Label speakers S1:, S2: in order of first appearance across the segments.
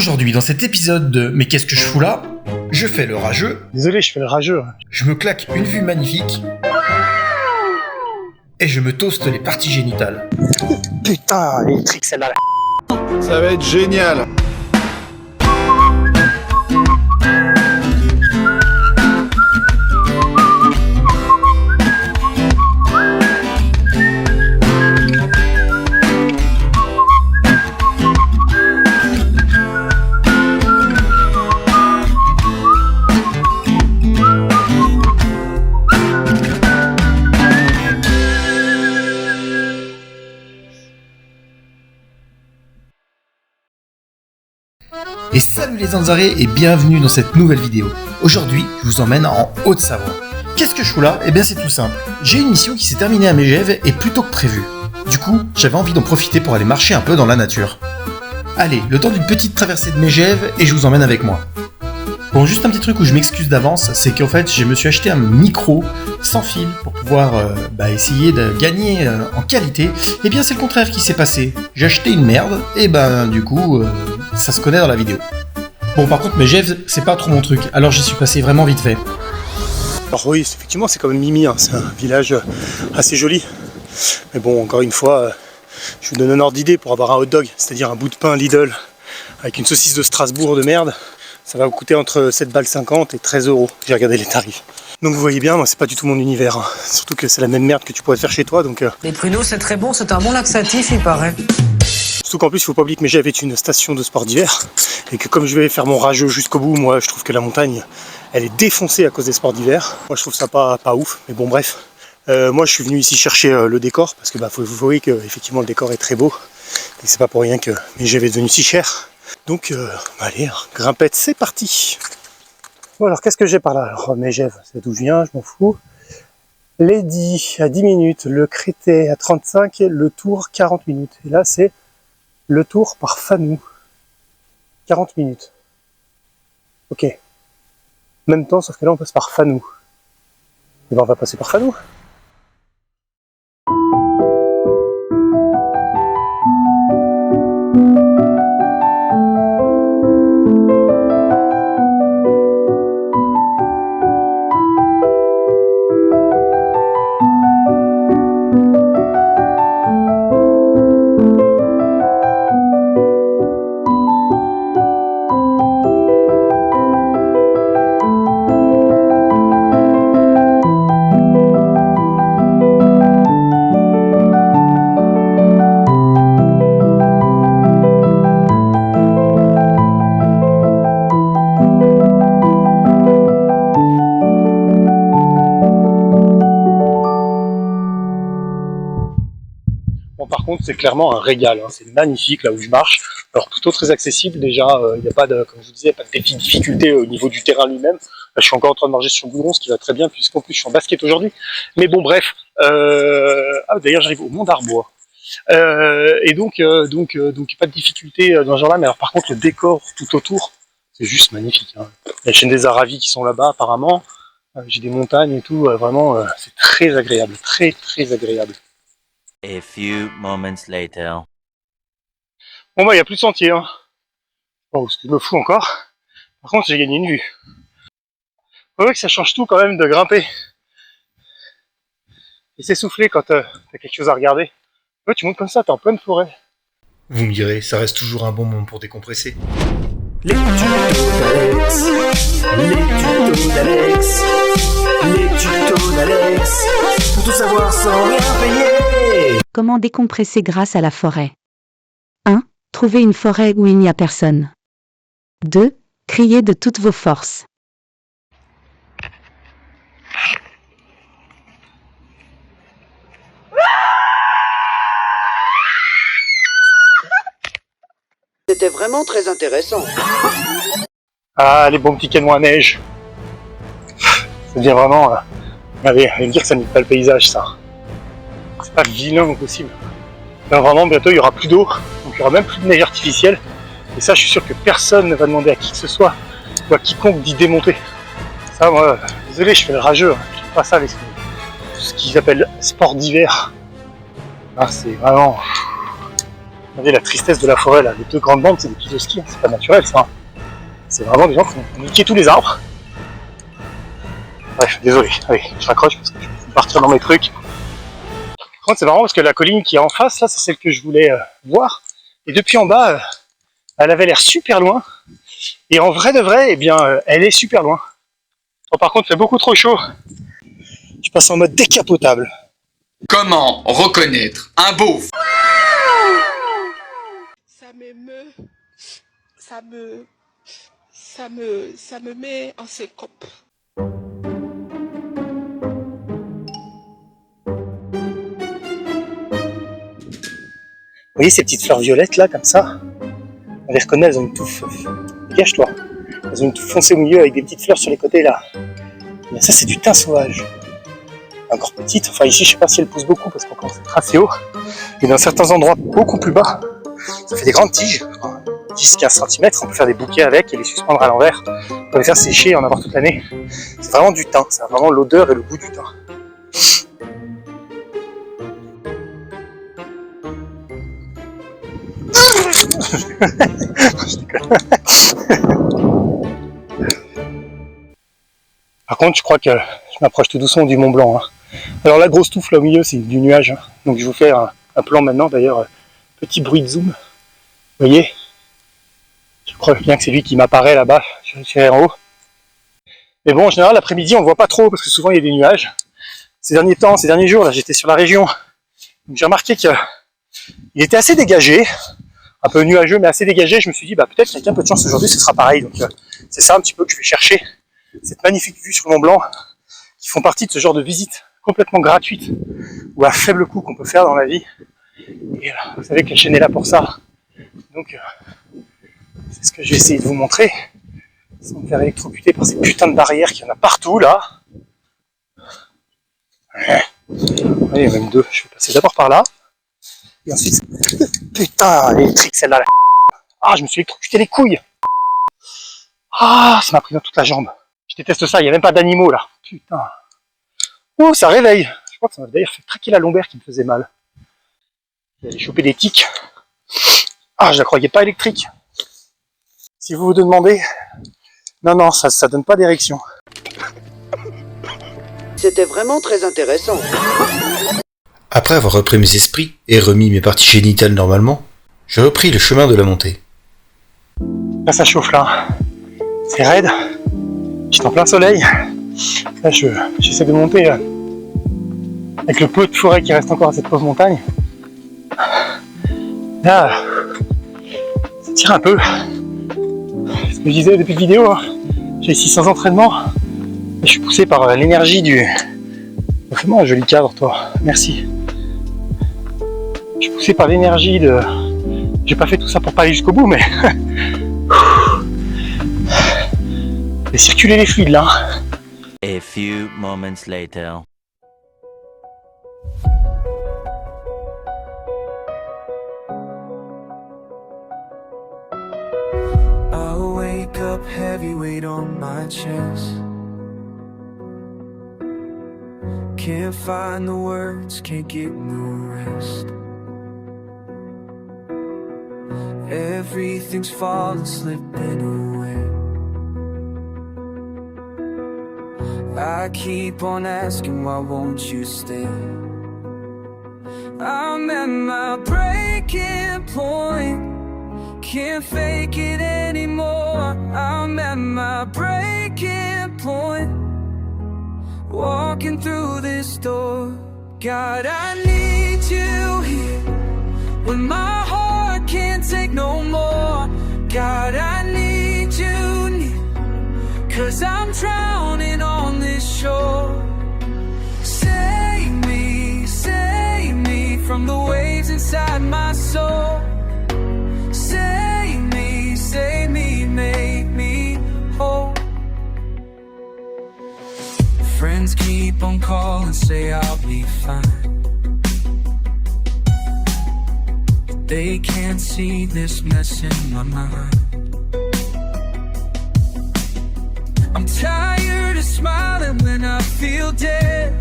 S1: Aujourd'hui, dans cet épisode de Mais qu'est-ce que je fous là? Je fais le rageux.
S2: Désolé, je fais le rageux.
S1: Je me claque une vue magnifique. Et je me toaste les parties génitales.
S2: Putain, les tricks, celle-là.
S3: Ça va être génial.
S1: Et salut les Zanzarés et bienvenue dans cette nouvelle vidéo. Aujourd'hui, je vous emmène en Haute-Savoie. Qu'est-ce que je fous là? Eh bien c'est tout simple. J'ai une mission qui s'est terminée à Megève et plus tôt que prévu. Du coup, j'avais envie d'en profiter pour aller marcher un peu dans la nature. Allez, le temps d'une petite traversée de Megève et je vous emmène avec moi. Bon, juste un petit truc où je m'excuse d'avance, c'est qu'en fait, je me suis acheté un micro sans fil pour pouvoir essayer de gagner en qualité. Et bien, c'est le contraire qui s'est passé. J'ai acheté une merde, et du coup, ça se connaît dans la vidéo. Bon, par contre, Megève, c'est pas trop mon truc, alors j'y suis passé vraiment vite fait.
S2: Alors oui, effectivement, c'est quand même Mimi, hein. C'est un village assez joli. Mais bon, encore une fois, je vous donne un ordre d'idée pour avoir un hot dog, c'est-à-dire un bout de pain Lidl avec une saucisse de Strasbourg de merde. Ça va vous coûter entre 7,50 balles et 13 €. J'ai regardé les tarifs. Donc vous voyez bien, moi c'est pas du tout mon univers. Hein. Surtout que c'est la même merde que tu pourrais faire chez toi. Donc,
S4: Les pruneaux c'est très bon, c'est un bon laxatif il paraît.
S2: Surtout qu'en plus il faut pas oublier que Megève est une station de sport d'hiver. Et que comme je vais faire mon rageux jusqu'au bout, moi je trouve que la montagne elle est défoncée à cause des sports d'hiver. Moi je trouve ça pas ouf, mais bon bref. Moi je suis venu ici chercher le décor. Parce que vous voyez que effectivement le décor est très beau. Et c'est pas pour rien que Megève est devenu si cher. Donc, allez, grimpette, c'est parti. Bon, alors, qu'est-ce que j'ai par là? Alors, Megève, c'est d'où je viens, je m'en fous. Lady, à 10 minutes. Le Crété, à 35. Le Tour, 40 minutes. Et là, c'est le Tour par Fanou. 40 minutes. Ok. Même temps, sauf que là, on passe par Fanou. Et ben, on va passer par Fanou. Par contre, c'est clairement un régal, hein. C'est magnifique là où je marche. Alors plutôt très accessible déjà, il n'y a pas de, comme je vous disais, pas de difficulté au niveau du terrain lui-même. Là, je suis encore en train de marcher sur le goudron, ce qui va très bien puisqu'en plus je suis en basket aujourd'hui. Mais bon bref, d'ailleurs j'arrive au Mont d'Arbois. Et donc pas de difficulté dans ce genre-là. Mais alors par contre le décor tout autour, c'est juste magnifique. Hein. Il y a la chaîne des Aravis qui sont là-bas apparemment. J'ai des montagnes et tout. Vraiment, c'est très agréable, très très agréable.
S5: A few moments later.
S2: Bon il n'y a plus de sentier, hein. Bon, parce que je me fous encore. Par contre, j'ai gagné une vue. Vous voyez que ça change tout quand même de grimper. Et s'essouffler quand t'as quelque chose à regarder. Ouais, tu montes comme ça, t'es en pleine forêt.
S1: Vous me direz, ça reste toujours un bon moment pour décompresser.
S6: Les tutos d'Alex, pour tout savoir sans rien payer.
S7: Comment décompresser grâce à la forêt? 1. Trouver une forêt où il n'y a personne. 2. Crier de toutes vos forces.
S4: C'était vraiment très intéressant.
S2: Ah, les bons petits canons à neige. Ça devient vraiment... allez me dire que ça n'est pas le paysage, ça. C'est pas vilain au possible. Là, vraiment, bientôt, il n'y aura plus d'eau. Donc, il n'y aura même plus de neige artificielle. Et ça, je suis sûr que personne ne va demander à qui que ce soit, ou à quiconque d'y démonter. Ça, moi, désolé, je fais le rageux. Hein. Je fais pas ça, ce qu'ils appellent sport d'hiver. Ah, c'est vraiment... Regardez la tristesse de la forêt là, les deux grandes bandes, c'est des pistes de ski, c'est pas naturel ça. C'est vraiment des gens qui ont niqué tous les arbres. Bref, désolé, allez, je raccroche parce que je vais partir dans mes trucs. Par contre, c'est marrant parce que la colline qui est en face, là, c'est celle que je voulais voir. Et depuis en bas, elle avait l'air super loin. Et en vrai de vrai, eh bien, elle est super loin. Bon, par contre, il fait beaucoup trop chaud. Je passe en mode décapotable.
S8: Comment reconnaître un beauf?
S9: Ça m'émeut, ça me met en syncope.
S2: Vous voyez ces petites fleurs violettes là, comme ça? On les reconnaît, elles ont une touffe. Cache-toi. Elles ont une touffe foncée au milieu avec des petites fleurs sur les côtés là. Et ça, c'est du thym sauvage. Encore petite, enfin ici, je sais pas si elle pousse beaucoup parce qu'on commence à être assez haut. Mais dans certains endroits beaucoup plus bas, ça fait des grandes tiges, 10-15 cm. On peut faire des bouquets avec et les suspendre à l'envers. On peut les faire sécher et en avoir toute l'année. C'est vraiment du thym, c'est vraiment l'odeur et le goût du thym. Par contre, je crois que je m'approche tout doucement du Mont Blanc. Alors la grosse touffe là au milieu, c'est du nuage. Donc je vais vous faire un plan maintenant. D'ailleurs, petit bruit de zoom. Vous voyez? Je crois bien que c'est lui qui m'apparaît là-bas. Je suis en haut. Mais bon, en général, l'après-midi, on ne voit pas trop parce que souvent il y a des nuages. Ces derniers jours, là, j'étais sur la région. Donc j'ai remarqué qu'il était assez dégagé. Un peu nuageux, mais assez dégagé. Je me suis dit, bah peut-être qu'avec un peu de chance aujourd'hui, ce sera pareil. Donc c'est ça un petit peu que je vais chercher. Cette magnifique vue sur le Mont Blanc, qui font partie de ce genre de visite complètement gratuite ou à faible coût qu'on peut faire dans la vie. Et vous savez que la chaîne est là pour ça. Donc c'est ce que je vais essayer de vous montrer, sans me faire électrocuter par ces putains de barrières qu'il y en a partout là. Ouais, il y en a même deux. Je vais passer d'abord par là. Et ensuite, putain, électrique celle-là. Ah, je me suis électrocuté les couilles. Ah, ça m'a pris dans toute la jambe. Je déteste ça, il n'y a même pas d'animaux là. Putain. Oh, ça réveille. Je crois que ça m'a d'ailleurs fait craquer la lombaire qui me faisait mal. J'allais choper des tiques. Ah, je la croyais pas électrique. Si vous vous demandez, non, ça donne pas d'érection.
S4: C'était vraiment très intéressant.
S1: Après avoir repris mes esprits et remis mes parties génitales normalement, je repris le chemin de la montée.
S2: Là, ça chauffe là. C'est raide. J'étais en plein soleil. Là, j'essaie de monter avec le peu de forêt qui reste encore à cette pauvre montagne. Là, ça tire un peu. Ce que je disais depuis la vidéo, j'ai 600 entraînements. Et je suis poussé par l'énergie du... Vraiment un joli cadre, toi. Merci. Je suis poussé par l'énergie de... J'ai pas fait tout ça pour pas aller jusqu'au bout, mais... Et circuler les fluides là.
S5: A few moments later.
S6: I wake up heavy weight on my chest. Can't find the words, can't get no rest. Everything's falling, slipping away. I keep on asking, why won't you stay? I'm at my breaking point. Can't fake it anymore. I'm at my breaking point. Walking through this door. God, I need you here when my heart can't take no more. God, I need you near, 'cause I'm drowning on this shore. Save me from the waves inside my soul. Save me, make me whole. Friends keep on calling, say I'll be fine. They can't see this mess in my mind. I'm tired of smiling when I feel dead.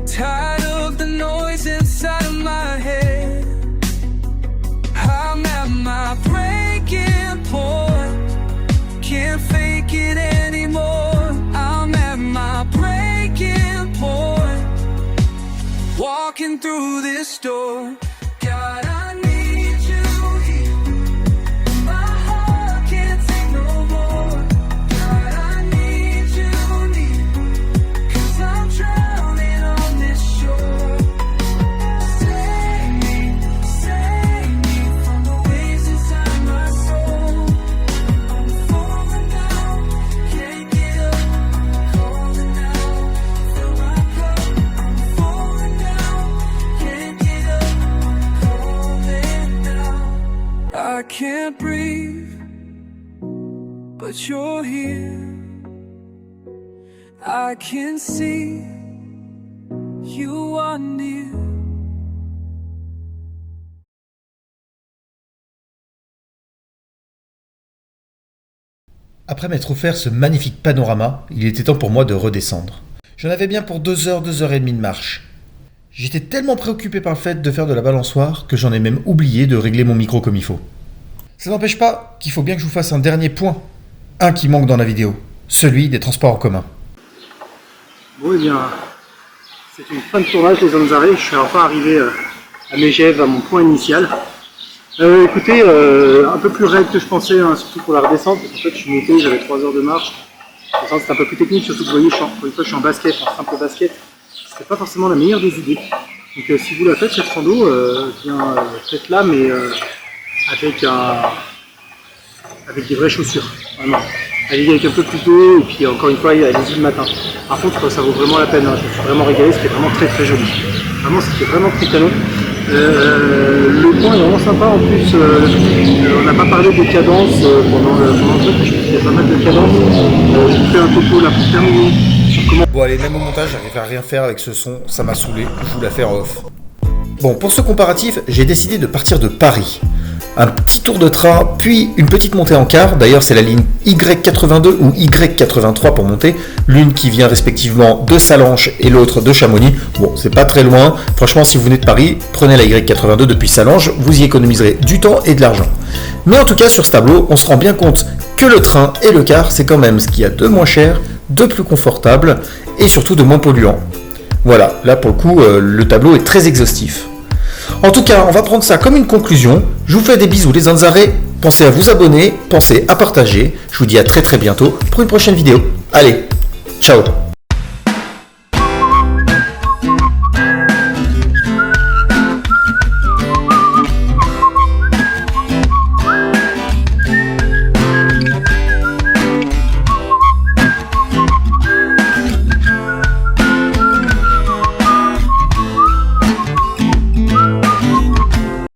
S6: Tired of the noise inside of my through this door. God, I need you here. My heart can't take no more. God, I need you near. 'Cause I'm drowning on this shore. Save me from the waves inside my soul. I'm falling down, can't get up, calling out, fill my cup. I'm falling down, can't get up, calling out. I can't breathe, but you're here. I can see you are near.
S1: Après m'être offert ce magnifique panorama, il était temps pour moi de redescendre. J'en avais bien pour 2 heures, 2 heures et demie de marche. J'étais tellement préoccupé par le fait de faire de la balançoire que j'en ai même oublié de régler mon micro comme il faut. Ça n'empêche pas qu'il faut bien que je vous fasse un dernier point. Un qui manque dans la vidéo, celui des transports en commun.
S2: Bon, eh bien, c'est une fin de tournage des Zanzare. Je suis enfin arrivé à Megève, à mon point initial. Écoutez, un peu plus raide que je pensais, hein, surtout pour la redescente. En fait, je suis monté, j'avais 3 heures de marche. C'est un peu plus technique, surtout que vous voyez, pour une fois, je suis en basket, en simple basket. C'est pas forcément la meilleure des idées. Donc, si vous la faites, cette rando, faites-la, mais avec des vraies chaussures. Vraiment. Allez-y avec un peu plus d'eau, et puis encore une fois, allez-y le matin. Par contre, ça vaut vraiment la peine. Hein. Je me suis vraiment régalé, c'était vraiment très très joli. Vraiment, c'était vraiment très canon. Le point est vraiment sympa en plus, on n'a pas parlé de cadence pendant le truc, mais je pense qu'il y a pas mal de cadence. J'ai fait un topo là pour terminer sur comment...
S1: Bon allez, même au montage, j'arrive à rien faire avec ce son, ça m'a saoulé, je vous la fais en off. Bon, pour ce comparatif, j'ai décidé de partir de Paris. Un petit tour de train, puis une petite montée en car. D'ailleurs, c'est la ligne Y82 ou Y83 pour monter. L'une qui vient respectivement de Sallanches et l'autre de Chamonix. Bon, c'est pas très loin. Franchement, si vous venez de Paris, prenez la Y82 depuis Sallanches. Vous y économiserez du temps et de l'argent. Mais en tout cas, sur ce tableau, on se rend bien compte que le train et le car, c'est quand même ce qu'il y a de moins cher, de plus confortable et surtout de moins polluant. Voilà, là pour le coup, le tableau est très exhaustif. En tout cas, on va prendre ça comme une conclusion. Je vous fais des bisous les Zanzare. Pensez à vous abonner, pensez à partager. Je vous dis à très très bientôt pour une prochaine vidéo. Allez, ciao.